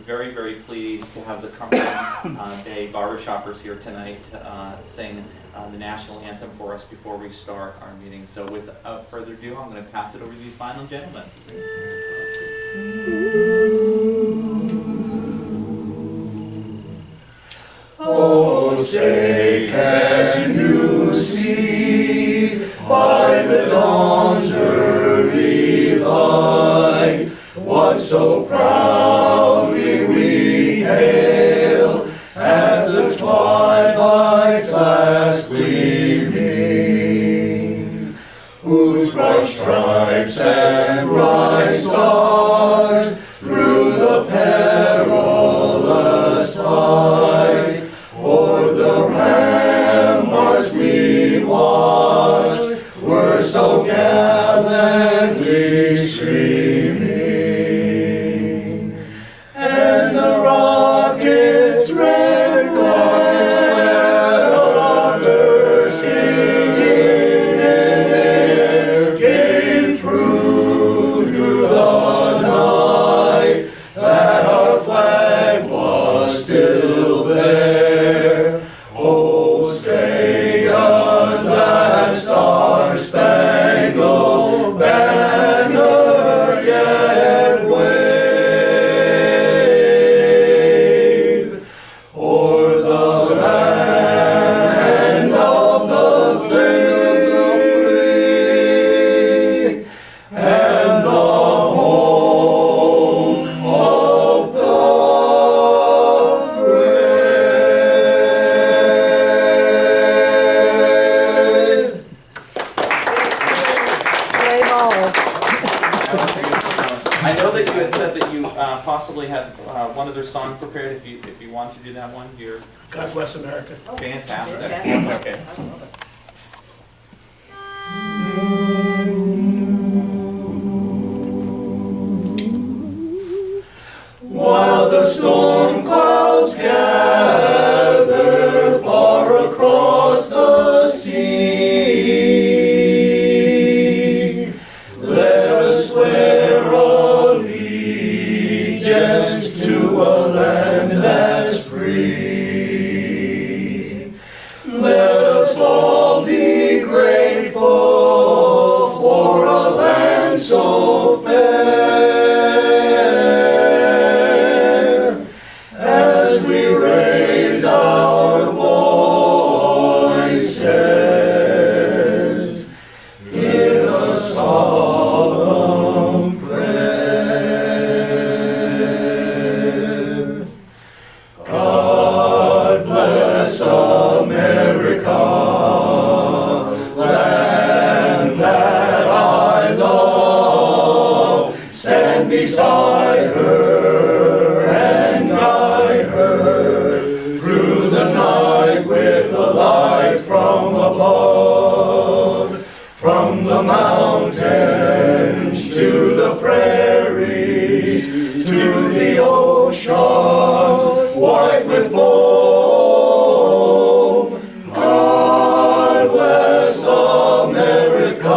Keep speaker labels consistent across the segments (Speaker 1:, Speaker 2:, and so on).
Speaker 1: very, very pleased to have the Cumberland Bay Barbershoppers here tonight to sing the national anthem for us before we start our meeting. So without further ado, I'm going to pass it over to these fine gentlemen.
Speaker 2: Oh, say can you see by the dawn's early light what so proudly we hail at the twilight's last gleaming, whose bright stripes and bright stars through the perilous fight o'er the ramparts we watched were so gallantly streaming, and the rockets' red weather singing there came through the night that our flag was still there. Oh, say does that star-spangled banner yet wave o'er the land of the free and the home of the brave.
Speaker 1: I know that you had said that you possibly had one other song prepared. If you want to do that one, you're
Speaker 2: God bless America.
Speaker 1: fantastic. Okay.
Speaker 2: While the storm clouds gather far across the sea, let us swear allegiance to a land that's free. Let us all be grateful for a land so fair, as we raise our voices in a solemn prayer. God bless America, land that I love. Stand beside her and guide her through the night with a light from above. From the mountains to the prairies, to the oceans white with foam. God bless America,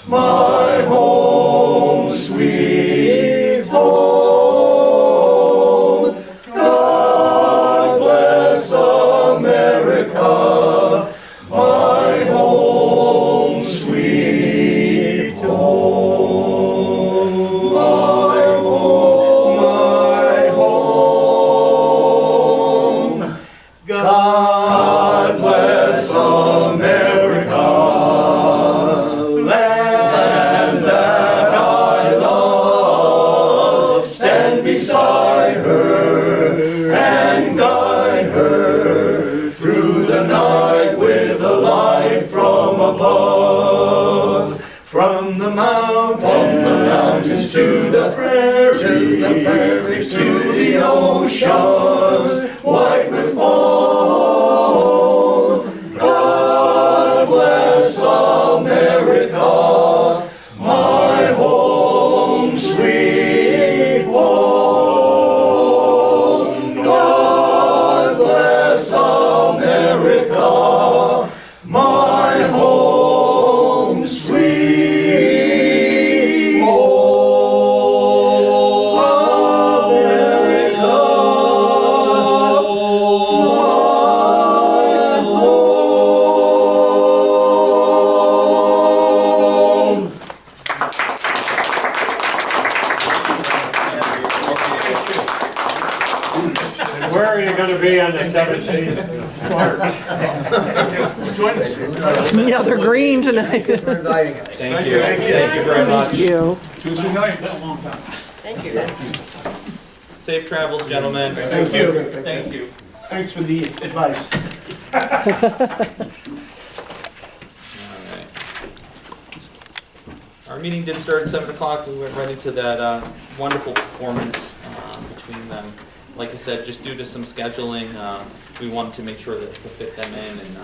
Speaker 2: my home, sweet home. God bless America, my home, sweet home. My home, my home. God bless America, land that I love. Stand beside her and guide her through the night with a light from above. From the mountains to the prairies, to the oceans white with foam. God bless America, my home, sweet home. God bless America, my home, sweet home. America.
Speaker 3: Where are you going to be on the 17th of March?
Speaker 2: Join us.
Speaker 4: Yeah, they're green tonight.
Speaker 1: Thank you. Thank you very much.
Speaker 4: Thank you.
Speaker 2: Tuesday night.
Speaker 4: Thank you.
Speaker 1: Safe travels, gentlemen.
Speaker 2: Thank you.
Speaker 1: Thank you.
Speaker 2: Thanks for the advice.
Speaker 1: All right. Our meeting did start at 7 o'clock. We went right into that wonderful performance between them. Like I said, just due to some scheduling, we wanted to make sure to fit them in. And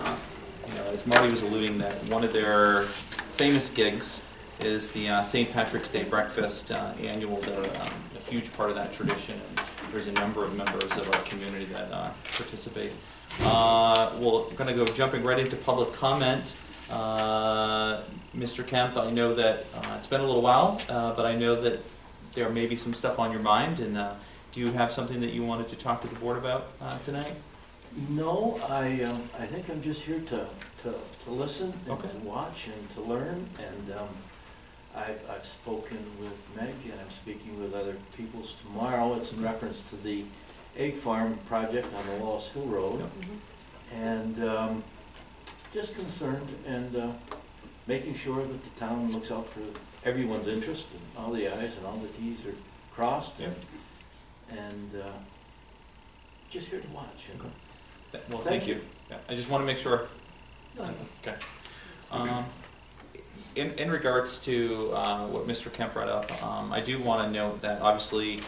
Speaker 1: as Marty was alluding, that one of their famous gigs is the St. Patrick's Day breakfast annual. They're a huge part of that tradition, and there's a number of members of our community that participate. We're going to go jumping right into public comment. Mr. Kemp, I know that it's been a little while, but I know that there may be some stuff on your mind, and do you have something that you wanted to talk to the board about tonight?
Speaker 5: No, I think I'm just here to listen and
Speaker 1: Okay.
Speaker 5: to watch and to learn. And I've spoken with Meg, and I'm speaking with other peoples tomorrow. It's in reference to the egg farm project on the Wallace Hill Road.
Speaker 1: Yep.
Speaker 5: And just concerned and making sure that the town looks out for everyone's interest and all the i's and all the t's are crossed.
Speaker 1: Yep.
Speaker 5: And just here to watch. And
Speaker 1: Well, thank you. Yeah, I just want to make sure. Okay. In regards to what Mr. Kemp brought up, I do want to note that obviously,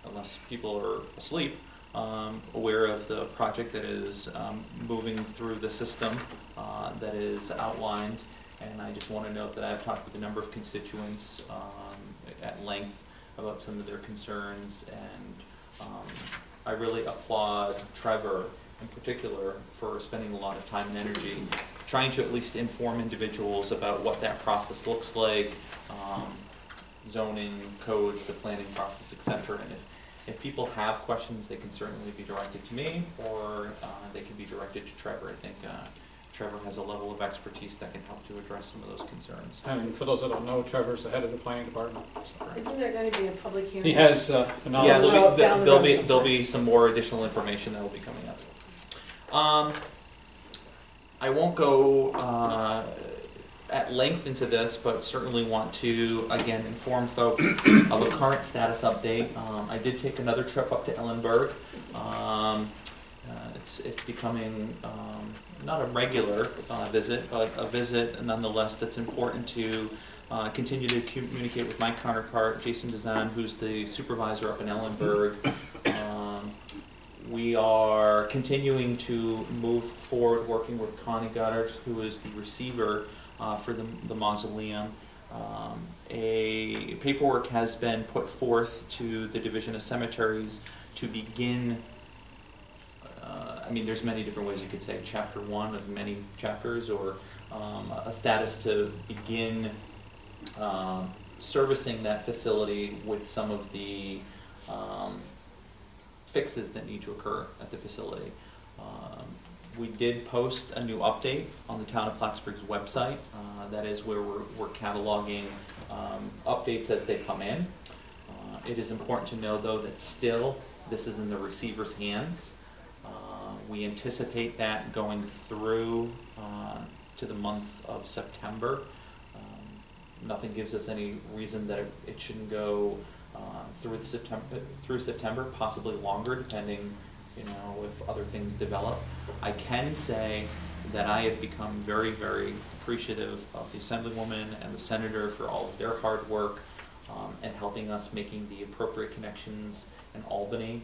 Speaker 1: unless people are asleep, aware of the project that is moving through the system that is outlined, and I just want to note that I've talked with a number of constituents at length about some of their concerns, and I really applaud Trevor in particular for spending a lot of time and energy trying to at least inform individuals about what that process looks like, zoning, codes, the planning process, etc. And if people have questions, they can certainly be directed to me, or they can be directed to Trevor. I think Trevor has a level of expertise that can help to address some of those concerns.
Speaker 3: And for those that don't know, Trevor's the head of the planning department.
Speaker 6: Isn't there going to be a public hearing?
Speaker 3: He has
Speaker 1: Yeah,
Speaker 3: another.
Speaker 1: there'll be some more additional information that will be coming up. I won't go at length into this, but certainly want to, again, inform folks of a current status update. I did take another trip up to Ellenburg. It's becoming not a regular visit, but a visit nonetheless that's important to continue to communicate with my counterpart, Jason Dezan, who's the supervisor up in Ellenburg. We are continuing to move forward working with Connie Goddard, who is the receiver for the mausoleum. A paperwork has been put forth to the Division of Cemeteries to begin, there's many different ways you could say chapter 1 of many chapters, or a status to begin servicing that facility with some of the fixes that need to occur at the facility. We did post a new update on the town of Plattsburgh's website. That is where we're cataloging updates as they come in. It is important to know, though, that still this is in the receiver's hands. We anticipate that going through to the month of September. Nothing gives us any reason that it shouldn't go through September, possibly longer, depending, if other things develop. I can say that I have become very, very appreciative of the Assemblywoman and the Senator for all of their hard work and helping us making the appropriate connections in Albany.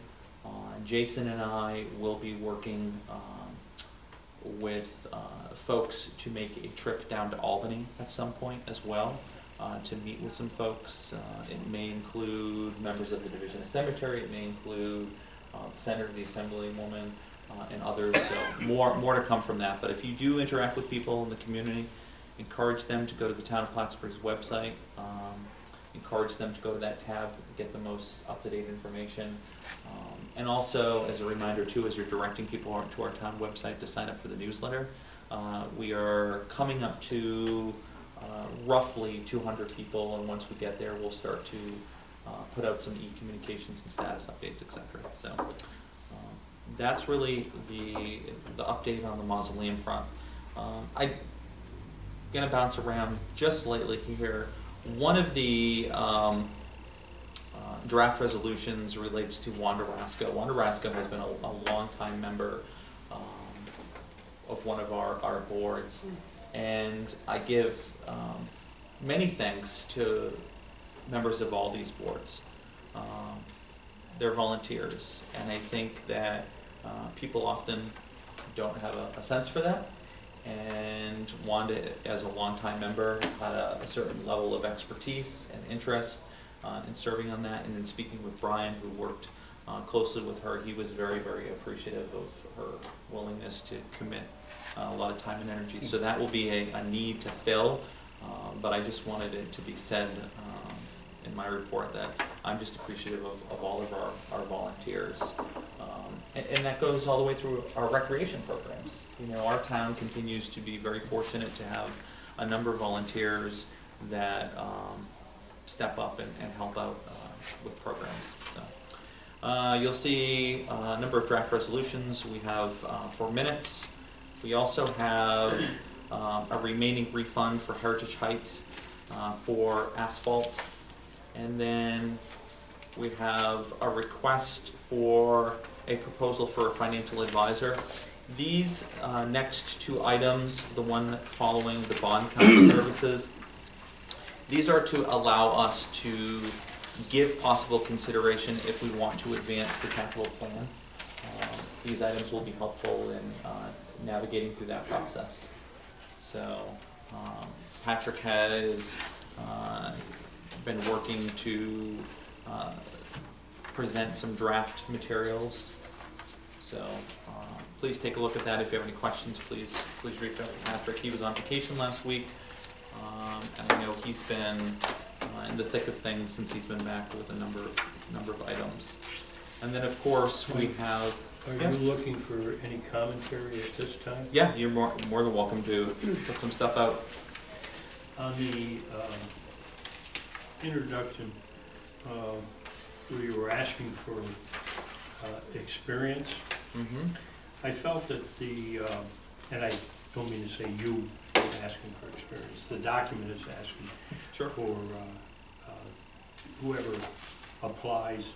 Speaker 1: Jason and I will be working with folks to make a trip down to Albany at some point as well, to meet with some folks. It may include members of the Division of Cemetery, it may include the Senator, the Assemblywoman, and others. So more to come from that. But if you do interact with people in the community, encourage them to go to the town of Plattsburgh's website. Encourage them to go to that tab, get the most up-to-date information. And also, as a reminder too, as you're directing people to our town website to sign up for the newsletter, we are coming up to roughly 200 people, and once we get there, we'll start to put out some e-communications and status updates, etc. So that's really the update on the mausoleum front. I'm gonna bounce around just slightly here. One of the draft resolutions relates to Wanda Rasko. Wanda Rasko has been a longtime member of one of our boards, and I give many thanks to members of all these boards. They're volunteers, and I think that people often don't have a sense for that. And Wanda, as a longtime member, had a certain level of expertise and interest in serving on that. And in speaking with Brian, who worked closely with her, he was very, very appreciative of her willingness to commit a lot of time and energy. So that will be a need to fill, but I just wanted it to be said in my report that I'm just appreciative of all of our volunteers. And that goes all the way through our recreation programs. You know, our town continues to be very fortunate to have a number of volunteers that step up and help out with programs. So you'll see a number of draft resolutions. We have 4 minutes. We also have a remaining refund for Heritage Heights for asphalt. And then we have a request for a proposal for a financial advisor. These next 2 items, the one following the bond counsel services, these are to allow us to give possible consideration if we want to advance the capital plan. These items will be helpful in navigating through that process. So Patrick has been working to present some draft materials. So please take a look at that. If you have any questions, please reach out to Patrick. He was on vacation last week, and I know he's been in the thick of things since he's been back with a number of items. And then of course we have.
Speaker 2: Are you looking for any commentary at this time?
Speaker 1: Yeah, you're more than welcome to put some stuff out.
Speaker 2: On the introduction, we were asking for experience.
Speaker 1: Mm-hmm.
Speaker 2: I felt that and I don't mean to say you are asking for experience, the document is asking
Speaker 1: Sure.
Speaker 2: for whoever applies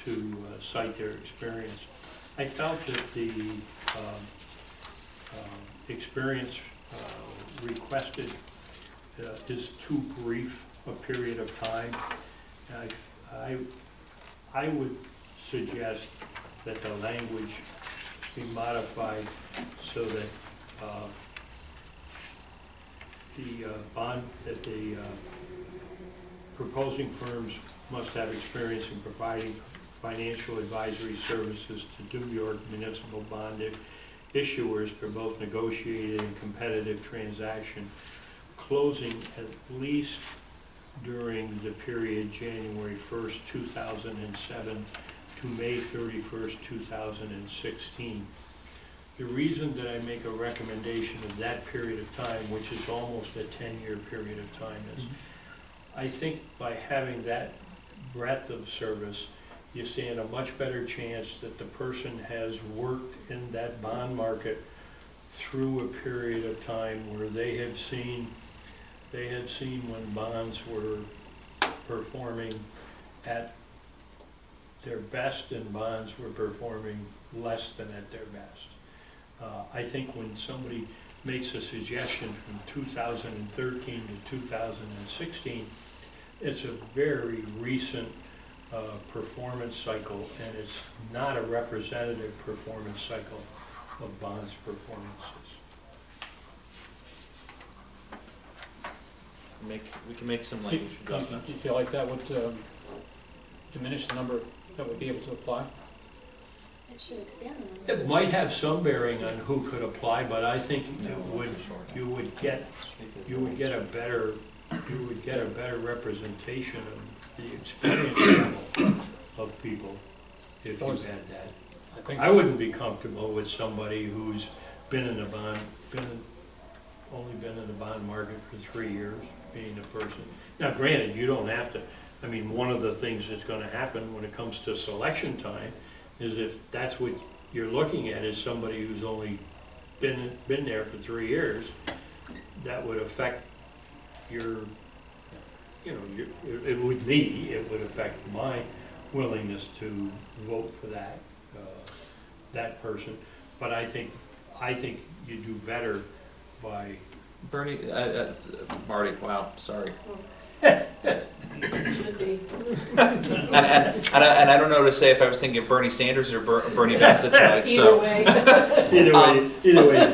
Speaker 2: to cite their experience. I felt that the experience requested is too brief a period of time. I would suggest that the language be modified so that the proposing firms must have experience in providing financial advisory services to New York municipal bond issuers for both negotiated and competitive transaction closing at least during the period January 1st, 2007 to May 31st, 2016. The reason that I make a recommendation of that period of time, which is almost a 10-year period of time, is I think by having that breadth of service, you stand a much better chance that the person has worked in that bond market through a period of time where they had seen when bonds were performing at their best and bonds were performing less than at their best. I think when somebody makes a suggestion from 2013 to 2016, it's a very recent performance cycle, and it's not a representative performance cycle of bonds performances.
Speaker 1: We can make some language adjustment.
Speaker 3: Do you feel like that would diminish the number that would be able to apply?
Speaker 6: It should expand the number.
Speaker 2: It might have some bearing on who could apply, but I think you would get a better representation of the experience level of people if you had that. I wouldn't be comfortable with somebody who's only been in the bond market for 3 years, being a person. Now, granted, you don't have to I mean, one of the things that's gonna happen when it comes to selection time is if that's what you're looking at, is somebody who's only been there for 3 years, that would affect your, you know, it would affect my willingness to vote for that person. But I think you do better by,
Speaker 1: Bernie, Marty, wow, sorry.
Speaker 4: Should be.
Speaker 1: And I don't know to say if I was thinking of Bernie Sanders or Bernie Bassett tonight,
Speaker 4: Either
Speaker 1: so.
Speaker 4: way.
Speaker 2: either way.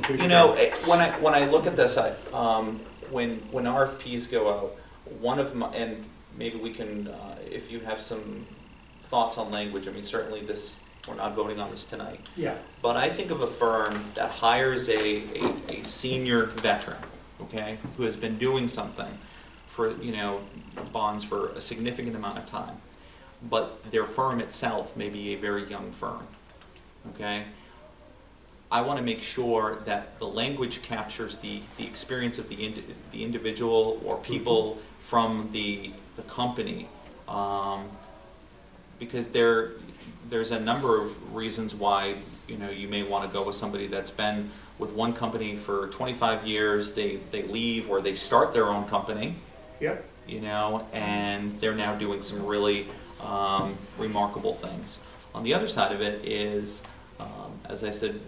Speaker 1: You know, when I look at this, when RFPs go out, one of my, and maybe we can, if you have some thoughts on language, I mean, certainly this, we're not voting on this tonight.
Speaker 2: Yeah.
Speaker 1: But I think of a firm that hires a senior veteran, okay, who has been doing something for, you know, bonds for a significant amount of time. But their firm itself may be a very young firm, okay? I want to make sure that the language captures the experience of the individual or people from the company, because there's a number of reasons why, you know, you may want to go with somebody that's been with one company for 25 years, they leave or they start their own company.
Speaker 2: Yep.
Speaker 1: You know, and they're now doing some really remarkable things. On the other side of it is, as I said,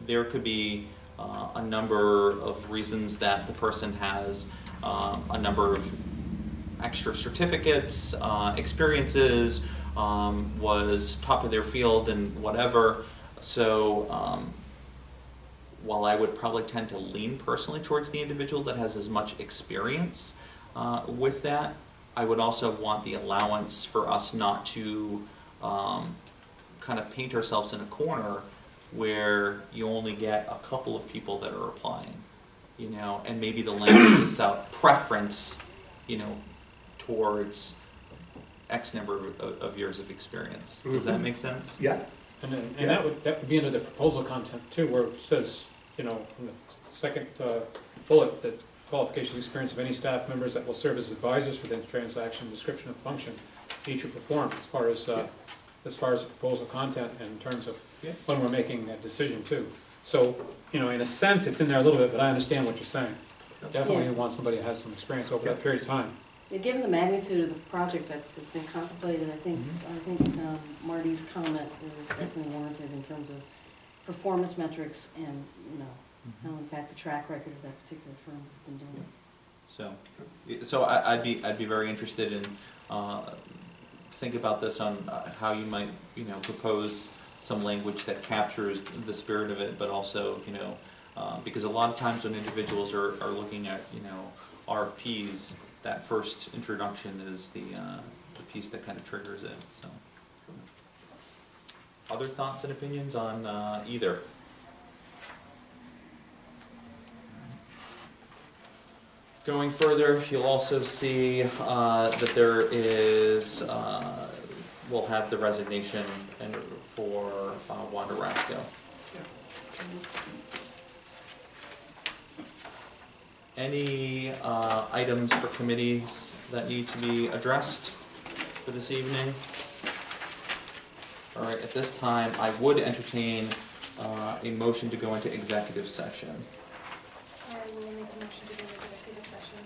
Speaker 1: there could be a number of reasons that the person has a number of extra certificates, experiences, was top of their field and whatever. So while I would probably tend to lean personally towards the individual that has as much experience with that, I would also want the allowance for us not to kind of paint ourselves in a corner where you only get a couple of people that are applying, you know, and maybe the language is out preference, you know, towards X number of years of experience. Does that make sense?
Speaker 2: Yeah.
Speaker 3: And that would be under the proposal content too, where it says, you know, in the second bullet, that qualifications, experience of any staff members that will serve as advisors for the transaction, description of function, each will perform as far as the proposal content and in terms of when we're making a decision too. So, you know, in a sense, it's in there a little bit, but I understand what you're saying. Definitely
Speaker 4: Yeah.
Speaker 3: want somebody that has some experience over that period of time.
Speaker 4: Yeah, given the magnitude of the project that's been contemplated, I think Marty's comment is definitely warranted in terms of performance metrics and, you know, how in fact the track record of that particular firm has been doing.
Speaker 1: So I'd be very interested in think about this on how you might, you know, propose some language that captures the spirit of it, but also, you know, because a lot of times when individuals are looking at, you know, RFPs, that first introduction is the piece that kind of triggers it. So, other thoughts and opinions on either? Going further, you'll also see that there is, we'll have the resignation for Wanda Rasco. Any items for committees that need to be addressed for this evening? All right, at this time, I would entertain a motion to go into executive session.
Speaker 6: I will make a motion to go into executive session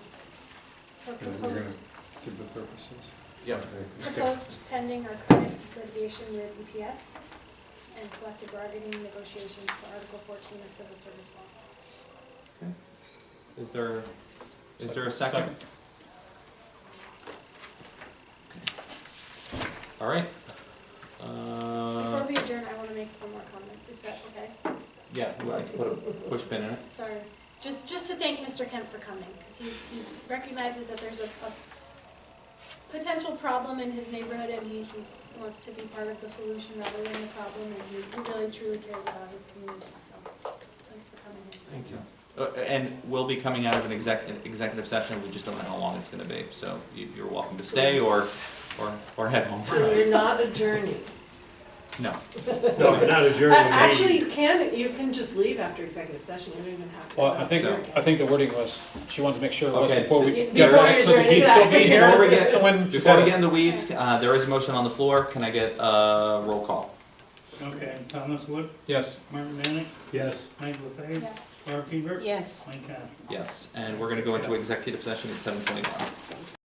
Speaker 6: for
Speaker 2: And we're gonna
Speaker 6: proposed,
Speaker 2: give the purposes.
Speaker 1: Yep.
Speaker 6: proposed pending or current litigation with EPS and collective bargaining negotiations for Article 14 of Civil Service Law.
Speaker 1: Is there a second? All right.
Speaker 6: Before we adjourn, I want to make one more comment. Is that okay?
Speaker 1: Yeah, I can put a push pin in it.
Speaker 6: Sorry. Just to thank Mr. Kemp for coming, because he recognizes that there's a potential problem in his neighborhood, and he wants to be part of the solution rather than the problem, and he really truly cares about his community, so thanks for coming here tonight.
Speaker 1: Thank you. And we'll be coming out of an executive session, we just don't know how long it's gonna be, so you're welcome to stay or head home.
Speaker 7: So you're not adjourning?
Speaker 1: No.
Speaker 2: No, we're not adjourning the meeting.
Speaker 7: Actually, you can just leave after executive session, you don't even have to.
Speaker 3: Well, I think the wording was, she wanted to make sure it was
Speaker 1: Okay.
Speaker 3: before we.
Speaker 7: Before
Speaker 3: get back,
Speaker 7: you
Speaker 3: so that
Speaker 7: adjourn,
Speaker 3: he'd still be
Speaker 7: exactly.
Speaker 3: here.
Speaker 1: Before we get-
Speaker 3: when she
Speaker 1: Before we
Speaker 3: said
Speaker 1: get
Speaker 3: it.
Speaker 1: in the weeds, there is a motion on the floor. Can I get a roll call?
Speaker 8: Okay, Thomas Wood,
Speaker 3: Yes.
Speaker 8: Martin Manning,
Speaker 2: Yes.
Speaker 8: Mike LePage,
Speaker 6: Yes.
Speaker 8: Laura Peter,
Speaker 4: Yes.
Speaker 8: Mike Kavler.
Speaker 1: Yes, and we're gonna go into executive session at 7:21.